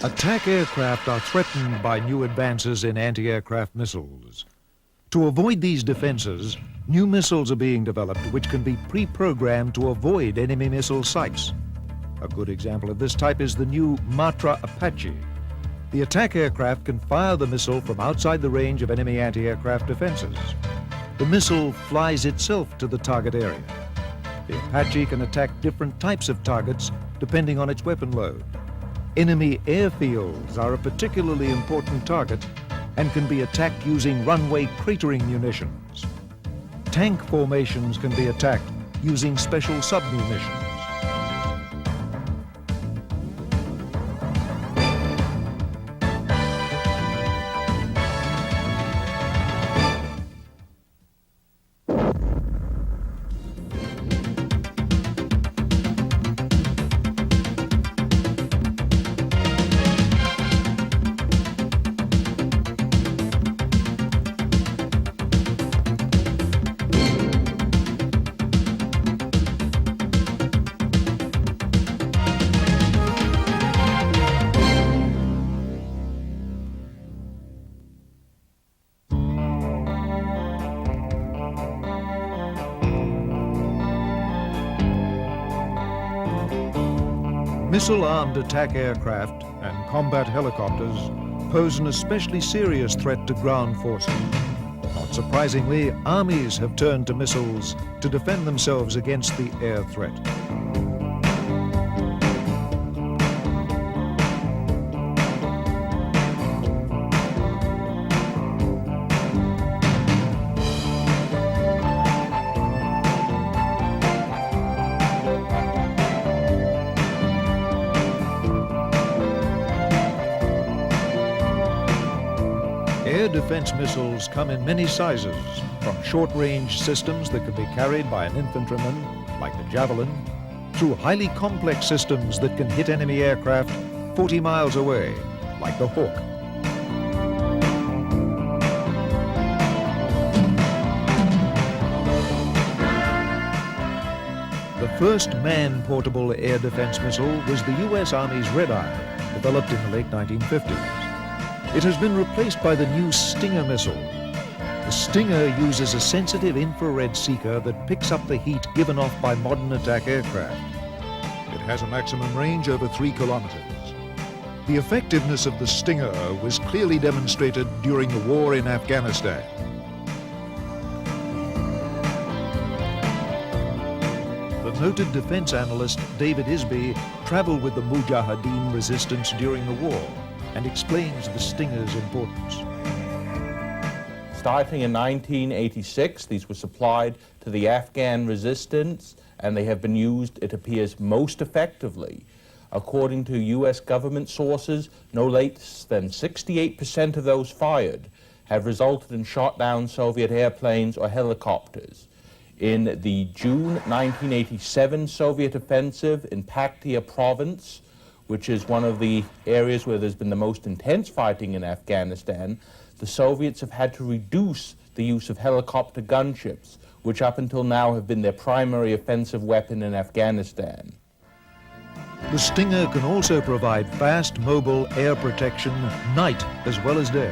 Attack aircraft are threatened by new advances in anti-aircraft missiles. To avoid these defenses, new missiles are being developed which can be pre-programmed to avoid enemy missile sites. A good example of this type is the new Matra Apache. The attack aircraft can fire the missile from outside the range of enemy anti-aircraft defenses. The missile flies itself to the target area. The Apache can attack different types of targets depending on its weapon load. Enemy airfields are a particularly important target and can be attacked using runway cratering munitions. Tank formations can be attacked using special submunitions. Missile-armed attack aircraft and combat helicopters pose an especially serious threat to ground forces. Not surprisingly, armies have turned to missiles to defend themselves against the air threat. Air defense missiles come in many sizes, from short-range systems that can be carried by an infantryman, like the Javelin, through highly complex systems that can hit enemy aircraft 40 miles away, like the Hawk. The first man-portable air defense missile was the U.S. Army's Red Eye, developed in the late 1950s. It has been replaced by the new Stinger missile. The Stinger uses a sensitive infrared seeker that picks up the heat given off by modern attack aircraft. It has a maximum range over 3 kilometers. The effectiveness of the Stinger was clearly demonstrated during the war in Afghanistan. The noted defense analyst David Isby traveled with the Mujahideen resistance during the war and explains the Stinger's importance. Starting in 1986, these were supplied to the Afghan resistance, and they have been used, it appears, most effectively. According to U.S. government sources, no less than 68% of those fired have resulted in shot down Soviet airplanes or helicopters. In the June 1987 Soviet offensive in Paktia province, which is one of the areas where there's been the most intense fighting in Afghanistan, the Soviets have had to reduce the use of helicopter gunships, which up until now have been their primary offensive weapon in Afghanistan. The Stinger can also provide fast, mobile air protection night as well as day.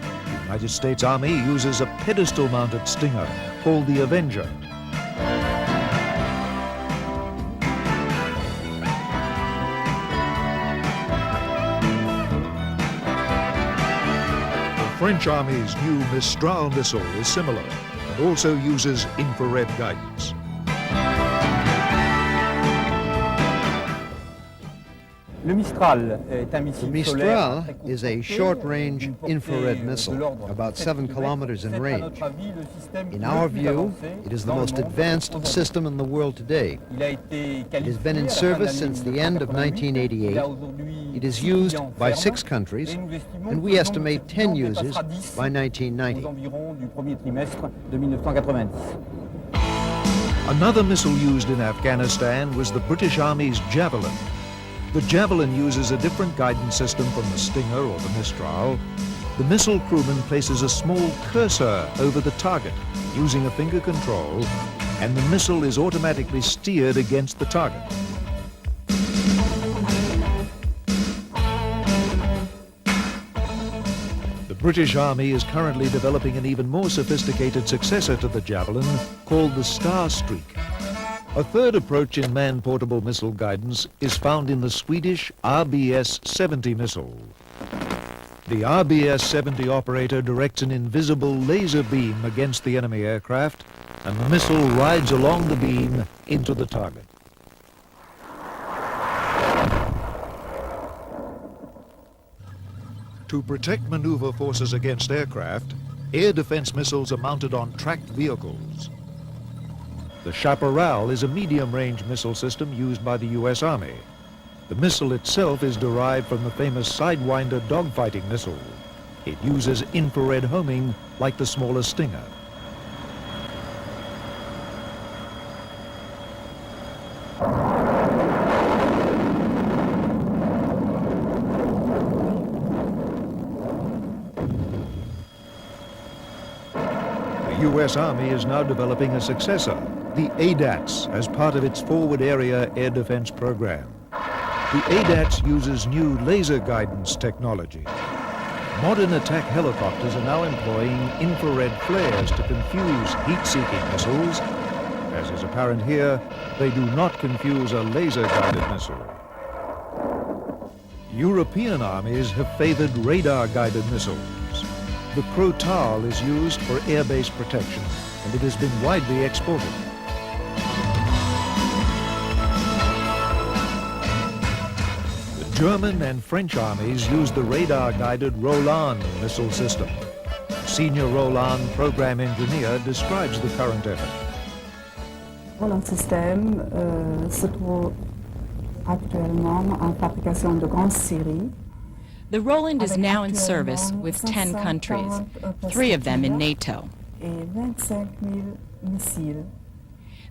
The United States Army uses a pedestal-mounted Stinger called the Avenger. The French Army's new Mistral missile is similar and also uses infrared guidance. The Mistral is a short-range infrared missile, about 7 kilometers in range. In our view, it is the most advanced system in the world today. It has been in service since the end of 1988. It is used by 6 countries, and we estimate 10 users by 1990. Another missile used in Afghanistan was the British Army's Javelin. The Javelin uses a different guidance system from the Stinger or the Mistral. The missile crewman places a small cursor over the target using a finger control, and the missile is automatically steered against the target. British Army is currently developing an even more sophisticated successor to the Javelin called the Starstreak. A third approach in man-portable missile guidance is found in the Swedish RBS-70 missile. The RBS-70 operator directs an invisible laser beam against the enemy aircraft, and the missile rides along the beam into the target. To protect maneuver forces against aircraft, air defense missiles are mounted on tracked vehicles. The Chaparral is a medium-range missile system used by the U.S. Army. The missile itself is derived from the famous Sidewinder dogfighting missile. It uses infrared homing like the smaller Stinger. The U.S. Army is now developing a successor, the ADATS, as part of its Forward Area Air Defense Program. The ADATS uses new laser guidance technology. Modern attack helicopters are now employing infrared flares to confuse heat-seeking missiles. As is apparent here, they do not confuse a laser-guided missile. European armies have favored radar-guided missiles. The Crotale is used for air-base protection, and it has been widely exported. The German and French armies use the radar-guided Roland missile system. Senior Roland program engineer describes the current effort. Roland système se trouve actuellement en fabrication de grande série. The Roland is now in service with 10 countries, 3 of them in NATO.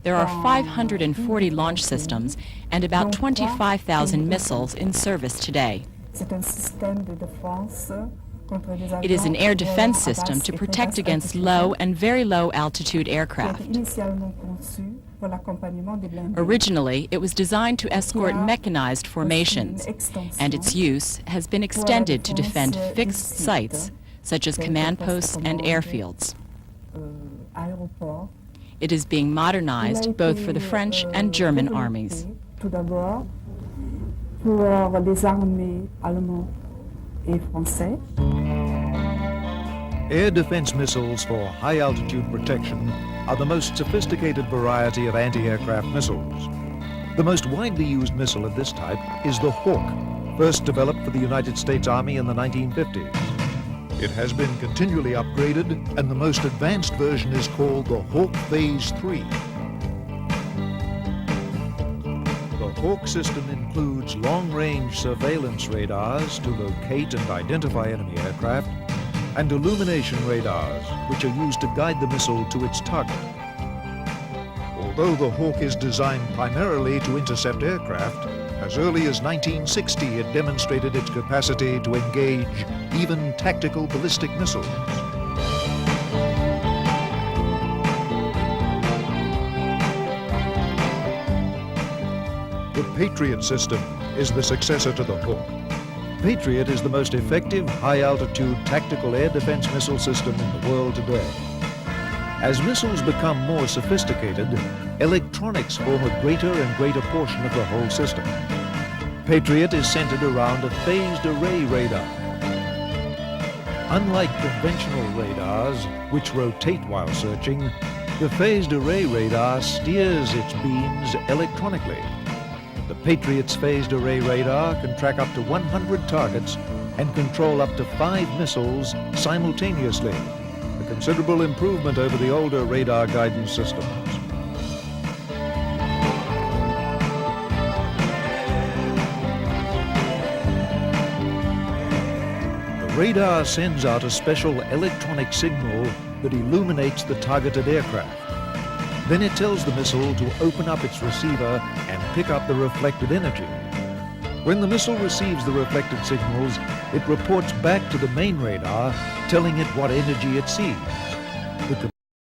There are 540 launch systems and about 25,000 missiles in service today. It is an air defense system to protect against low and very low altitude aircraft. Originally, it was designed to escort mechanized formations, and its use has been extended to defend fixed sites, such as command posts and airfields. It is being modernized both for the French and German armies. Air defense missiles for high-altitude protection are the most sophisticated variety of anti-aircraft missiles. The most widely used missile of this type is the Hawk, first developed for the United States Army in the 1950s. It has been continually upgraded, and the most advanced version is called the Hawk Phase 3. The Hawk system includes long-range surveillance radars to locate and identify enemy aircraft, and illumination radars, which are used to guide the missile to its target. Although the Hawk is designed primarily to intercept aircraft, as early as 1960 it demonstrated its capacity to engage even tactical ballistic missiles. The Patriot system is the successor to the Hawk. Patriot is the most effective high-altitude tactical air defense missile system in the world today. As missiles become more sophisticated, electronics form a greater and greater portion of the whole system. Patriot is centered around a phased array radar. Unlike conventional radars, which rotate while searching, the phased array radar steers its beams electronically. The Patriot's phased array radar can track up to 100 targets and control up to 5 missiles simultaneously, a considerable improvement over the older radar guidance systems. The radar sends out a special electronic signal that illuminates the targeted aircraft. Then it tells the missile to open up its receiver and pick up the reflected energy. When the missile receives the reflected signals, it reports back to the main radar, telling it what energy it sees.